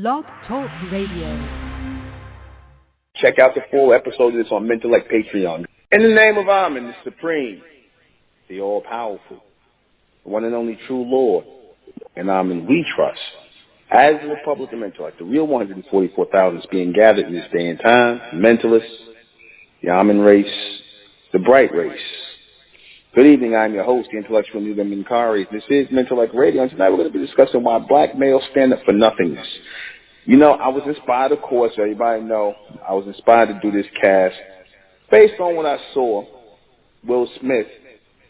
Blog Talk Radio. Check out the full episode of this on Mentellect Patreon. In the name of Amen, the Supreme, the All-Powerful, the one and only true Lord, and Amen we trust. As the Republic of Mentellect, the real 144,000 is being gathered in this day and time, mentalists, the Amen race, the bright race. Good evening, I'm your host, the intellectual Nuben Minkari. This is Mentellect Radio, and tonight we're going to be discussing why black males stand up for nothingness. You know, I was inspired, of course, everybody know, I was inspired to do this cast based on what I saw Will Smith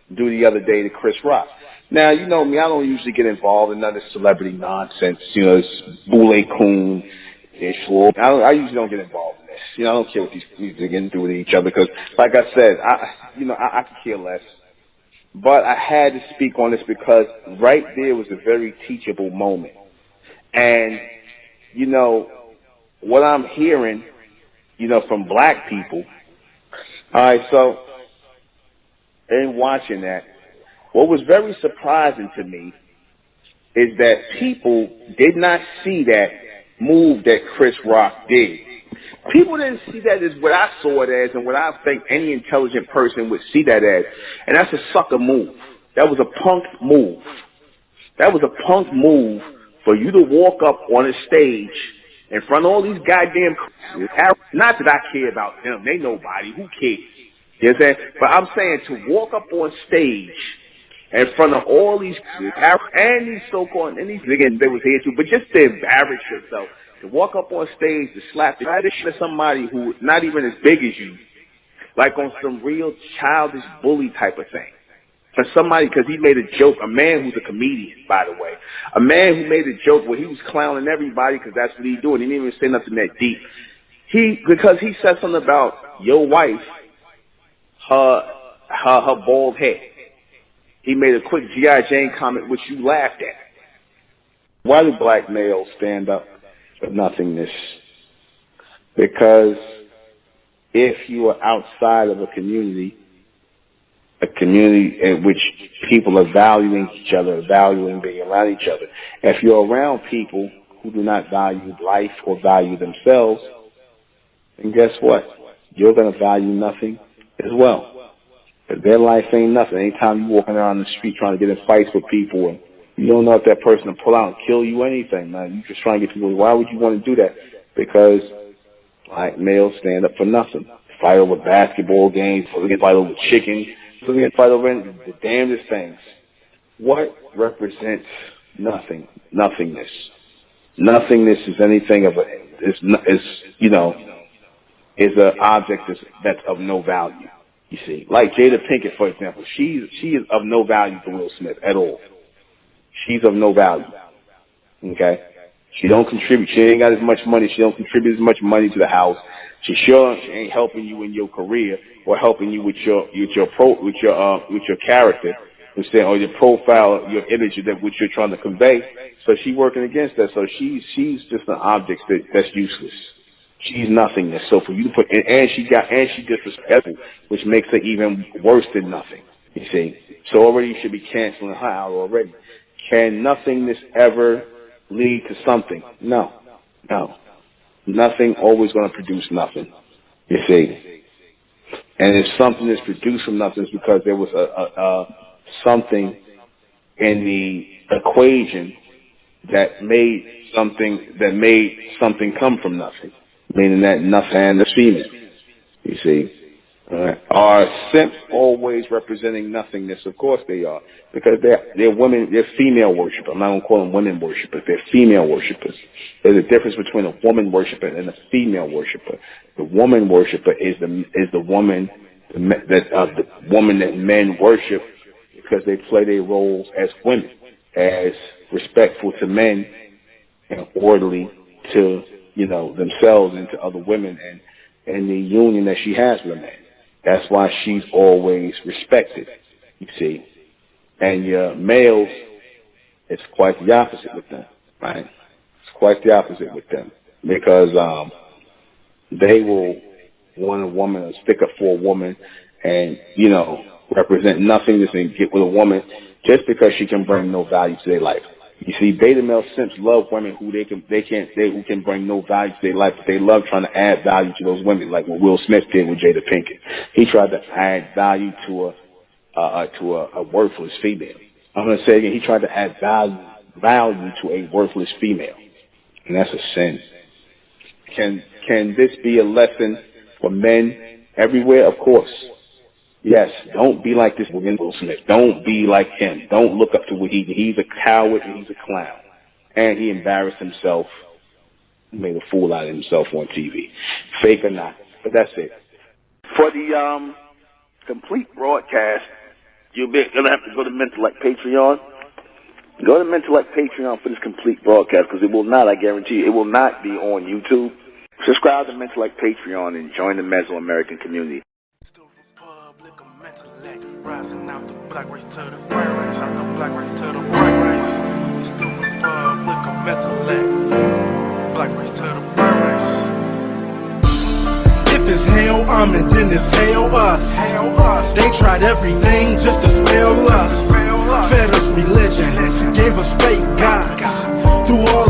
do the other day to Chris Rock. Now, you know me, I don't usually get involved in none of this celebrity nonsense, you know, this Boule Coon, I usually don't get involved in this. You know, I don't care what these are getting through with each other, because, like I said, I could care less. But I had to speak on this because right there was a very teachable moment. And, you know, what I'm hearing, you know, from black people, all right, so in watching that, what was very surprising to me is that people did not see that move that Chris Rock did. People didn't see that as what I saw it as and what I think any intelligent person would see that as. And that's a sucker move. That was a punk move. That was a punk move for you to walk up on a stage in front of all these goddamn... Not that I care about them. They nobody. Who cares? You know what I'm saying? But I'm saying to walk up on stage in front of all these... And these so-called... And these... Again, they was here too. But just to embarrass yourself. To walk up on stage to slap the shit at somebody who not even as big as you, like on some real childish bully type of thing. For somebody, because he made a joke, a man who's a comedian, by the way, a man who made a joke where he was clowning everybody because that's what he doing. He didn't even say nothing that deep. Because he said something about your wife, her bald head. He made a quick G.I. Jane comment which you laughed at. Why do black males stand up for nothingness? Because if you are outside of a community in which people are valuing each other, valuing being around each other, if you're around people who do not value life or value themselves, then guess what? You're going to value nothing as well. Because their life ain't nothing. Anytime you're walking around the street trying to get in fights with people and you don't know if that person will pull out and kill you or anything, man. You just trying to get people. Why would you want to do that? Because black males stand up for nothing. Fight over basketball games, fight over chicken, fight over the damnedest things. What represents nothing? Nothingness. Nothingness is anything of is an object that's of no value. You see, like Jada Pinkett, for example, she is of no value to Will Smith at all. She's of no value. Okay? She don't contribute. She ain't got as much money. She don't contribute as much money to the house. She ain't helping you in your career or helping you with your character, or your profile, your image that which you're trying to convey. So she's working against that. So she's just an object that's useless. She's nothingness. So for you to put and she disrespectful, which makes her even worse than nothing. You see. So already you should be canceling her out already. Can nothingness ever lead to something? No. Nothing always going to produce nothing, you see. And if something is produced from nothing, it's because there was something in the equation that made something come from nothing, meaning that nothing is female, you see. Are simps always representing nothingness? Of course they are, because they're women, they're female worshipers. I'm not going to call them women worshipers. They're female worshipers. There's a difference between a woman worshiper and a female worshiper. The woman worshiper is the woman that men worship because they play their roles as women, as respectful to men and orderly to themselves and to other women and the union that she has with a man. That's why she's always respected, you see. And your males, it's quite the opposite with them, right? It's quite the opposite with them because they will want a woman or stick up for a woman and, represent nothingness and get with a woman just because she can bring no value to their life. You see, beta male simps love women who who can bring no value to their life, but they love trying to add value to those women, like what Will Smith did with Jada Pinkett. He tried to add value to a worthless female. I'm gonna say again, he tried to add value to a worthless female, and that's a sin. Can this be a lesson for men everywhere? Of course. Yes, don't be like this Will Smith. Don't be like him. Don't look up to what he's a coward and he's a clown. And he embarrassed himself, made a fool out of himself on TV. Fake or not. But that's it. For the complete broadcast, you're gonna have to go to Mentellect Patreon. Go to Mentellect Patreon for this complete broadcast, because it will not, I guarantee you, it will not be on YouTube. Subscribe to Mentellect Patreon and join the Mesoamerican community. Rising out the black race to the white race, out the black race to the white race. It's the Republic of Mentellect, black race to the white race. If it's hell, I'm in, then it's hell us. They tried everything just to spell us. Fed us religion, gave us fake gods. Through all